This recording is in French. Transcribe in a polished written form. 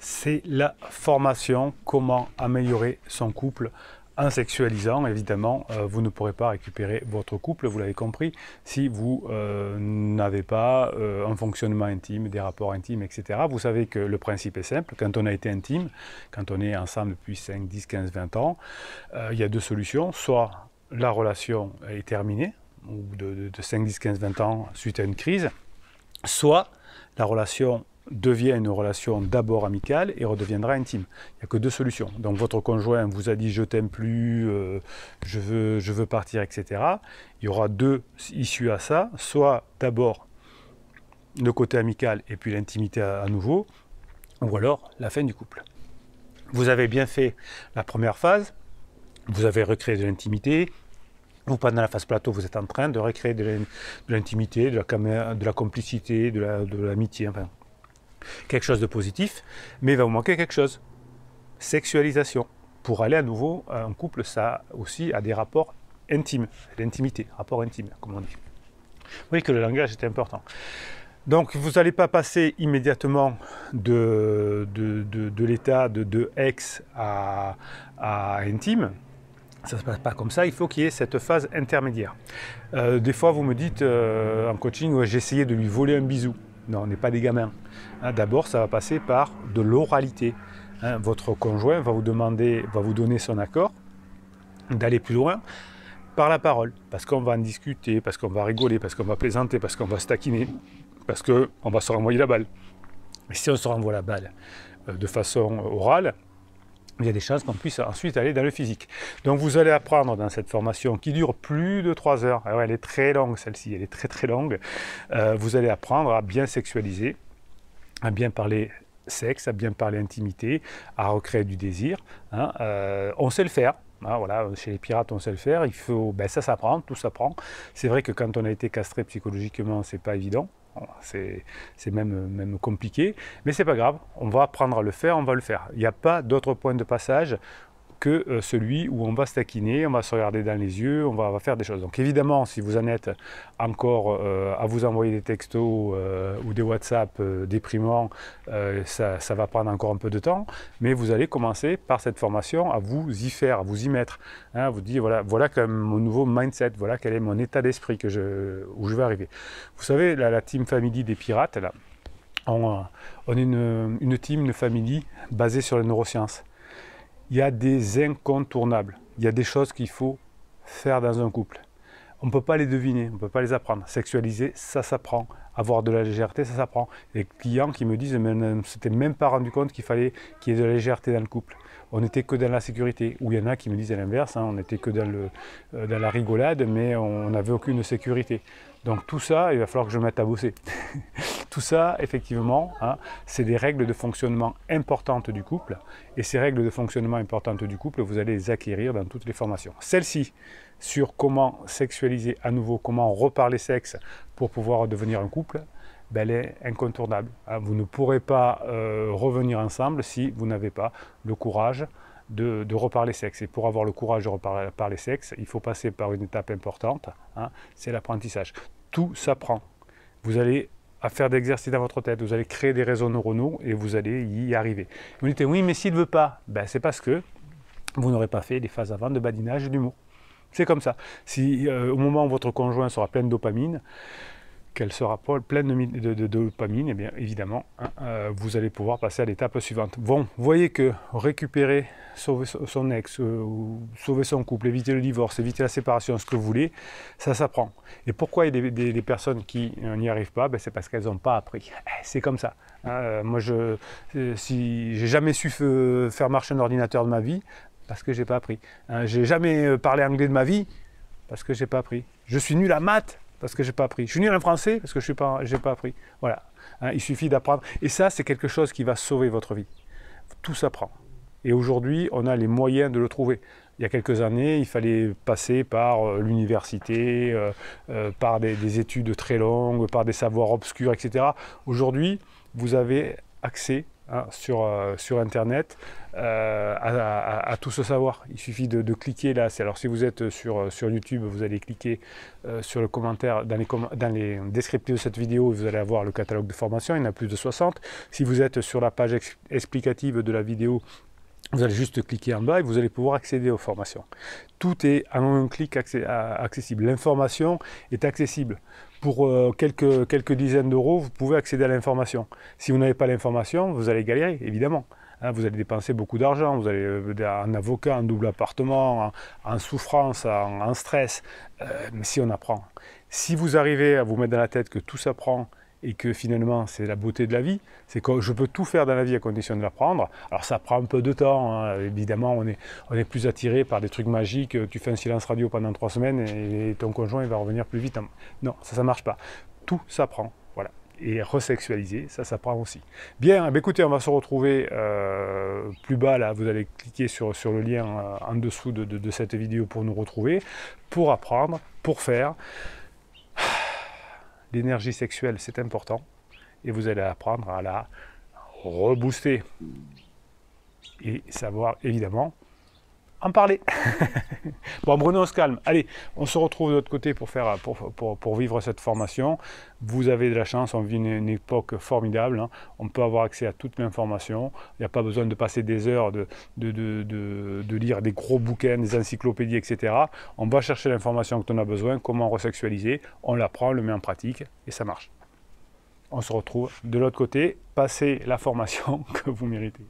c'est la formation, comment améliorer son couple en sexualisant. Évidemment, vous ne pourrez pas récupérer votre couple, vous l'avez compris, si vous n'avez pas un fonctionnement intime, des rapports intimes, etc. Vous savez que le principe est simple, quand on a été intime, quand on est ensemble depuis 5, 10, 15, 20 ans, il y a deux solutions, soit la relation est terminée, ou de 5, 10, 15, 20 ans suite à une crise, soit la relation devient une relation d'abord amicale et redeviendra intime. Il n'y a que deux solutions. Donc votre conjoint vous a dit je t'aime plus, je veux partir, etc. Il y aura deux issues à ça. Soit d'abord le côté amical et puis l'intimité à nouveau, ou alors la fin du couple. Vous avez bien fait la première phase, vous avez recréé de l'intimité. Vous, pendant la phase plateau, vous êtes en train de recréer de l'intimité, de la complicité, de l'amitié, enfin, quelque chose de positif, mais il va vous manquer quelque chose. Sexualisation. Pour aller à nouveau, un couple, ça aussi a des rapports intimes, l'intimité, rapport intime, comme on dit. Vous voyez que le langage est important. Donc, vous n'allez pas passer immédiatement de l'état de ex à intime. Ça ne se passe pas comme ça, il faut qu'il y ait cette phase intermédiaire. Des fois, vous me dites en coaching, ouais, j'ai essayé de lui voler un bisou. Non, on n'est pas des gamins. Hein, d'abord, ça va passer par de l'oralité. Hein, votre conjoint va vous donner son accord d'aller plus loin par la parole. Parce qu'on va en discuter, parce qu'on va rigoler, parce qu'on va plaisanter, parce qu'on va se taquiner, parce qu'on va se renvoyer la balle. Et si on se renvoie la balle de façon orale, il y a des chances qu'on puisse ensuite aller dans le physique. Donc vous allez apprendre dans cette formation qui dure plus de 3 heures, alors elle est très longue celle-ci, elle est très très longue, vous allez apprendre à bien sexualiser, à bien parler sexe, à bien parler intimité, à recréer du désir. Hein. On sait le faire. Ah, voilà, chez les pirates, on sait le faire. Il faut, ça s'apprend, tout s'apprend. C'est vrai que quand on a été castré psychologiquement, c'est pas évident. C'est même compliqué, mais c'est pas grave, on va apprendre à le faire, on va le faire. Il n'y a pas d'autre point de passage que celui où on va se taquiner, on va se regarder dans les yeux, on va faire des choses. Donc évidemment, si vous en êtes encore à vous envoyer des textos ou des WhatsApp déprimants, ça va prendre encore un peu de temps, mais vous allez commencer par cette formation à vous y faire, à vous y mettre. Hein, vous dites, voilà quand même mon nouveau mindset, voilà quel est mon état d'esprit où je vais arriver. Vous savez, la team family des pirates, là, on est une team, une family basée sur les neurosciences. Il y a des incontournables, il y a des choses qu'il faut faire dans un couple. On ne peut pas les deviner, on ne peut pas les apprendre. Sexualiser, ça s'apprend. Avoir de la légèreté, ça s'apprend. Les clients qui me disent, mais on ne s'était même pas rendu compte qu'il fallait qu'il y ait de la légèreté dans le couple. On n'était que dans la sécurité. Ou il y en a qui me disent à l'inverse, hein, on n'était que dans la rigolade, mais on n'avait aucune sécurité. Donc tout ça, il va falloir que je me mette à bosser. Tout ça, effectivement, hein, c'est des règles de fonctionnement importantes du couple. Et ces règles de fonctionnement importantes du couple, vous allez les acquérir dans toutes les formations. Celle-ci, sur comment sexualiser à nouveau, comment reparler sexe pour pouvoir devenir un couple, elle est incontournable. Vous ne pourrez pas revenir ensemble si vous n'avez pas le courage de reparler sexe. Et pour avoir le courage de reparler sexe, il faut passer par une étape importante, hein, c'est l'apprentissage. Tout s'apprend. Vous allez à faire d'exercices dans votre tête, vous allez créer des réseaux neuronaux et vous allez y arriver. Vous dites, oui, mais s'il ne veut pas, c'est parce que vous n'aurez pas fait les phases avant de badinage et d'humour. C'est comme ça. Si au moment où votre conjoint sera plein de dopamine, qu'elle sera pleine de dopamine, et bien évidemment, hein, vous allez pouvoir passer à l'étape suivante. Bon, vous voyez que récupérer, sauver son ex, sauver son couple, éviter le divorce, éviter la séparation, ce que vous voulez, ça s'apprend. Et pourquoi il y a des personnes qui n'y arrivent pas? C'est parce qu'elles n'ont pas appris. C'est comme ça. Moi, si j'ai jamais su faire marcher un ordinateur de ma vie, parce que j'ai pas appris. J'ai jamais parlé anglais de ma vie, parce que j'ai pas appris. Je suis nul à maths, parce que j'ai pas appris. Je suis nul en français, parce que j'ai pas appris. Voilà. Il suffit d'apprendre. Et ça, c'est quelque chose qui va sauver votre vie. Tout s'apprend. Et aujourd'hui, on a les moyens de le trouver. Il y a quelques années, il fallait passer par l'université, par des études très longues, par des savoirs obscurs, etc. Aujourd'hui, vous avez accès hein, sur Internet à tout ce savoir. Il suffit de cliquer là. Alors si vous êtes sur YouTube, vous allez cliquer sur le commentaire, dans les descriptifs de cette vidéo, vous allez avoir le catalogue de formation, il y en a plus de 60. Si vous êtes sur la page explicative de la vidéo, vous allez juste cliquer en bas et vous allez pouvoir accéder aux formations. Tout est en un clic accessible. L'information est accessible. Pour quelques dizaines d'euros, vous pouvez accéder à l'information. Si vous n'avez pas l'information, vous allez galérer, évidemment. Hein, vous allez dépenser beaucoup d'argent, vous allez un avocat, un double appartement, en souffrance, en stress. Mais si on apprend, si vous arrivez à vous mettre dans la tête que tout s'apprend, et que finalement c'est la beauté de la vie, c'est que je peux tout faire dans la vie à condition de l'apprendre. Alors ça prend un peu de temps, hein. Évidemment on est plus attiré par des trucs magiques, tu fais un silence radio pendant 3 semaines et ton conjoint il va revenir plus vite. Non, ça marche pas. Tout s'apprend, voilà. Et resexualiser, ça s'apprend aussi. Bien, écoutez, on va se retrouver plus bas là, vous allez cliquer sur le lien en dessous de cette vidéo pour nous retrouver, pour apprendre, pour faire. L'énergie sexuelle, c'est important. Et vous allez apprendre à la rebooster. Et savoir, évidemment, en parler. Bon, Bruno, on se calme. Allez, on se retrouve de l'autre côté pour vivre cette formation. Vous avez de la chance, on vit une époque formidable. Hein. On peut avoir accès à toute l'information. Il n'y a pas besoin de passer des heures, de lire des gros bouquins, des encyclopédies, etc. On va chercher l'information que l'on a besoin, comment resexualiser. On l'apprend, on le met en pratique et ça marche. On se retrouve de l'autre côté. Passez la formation que vous méritez.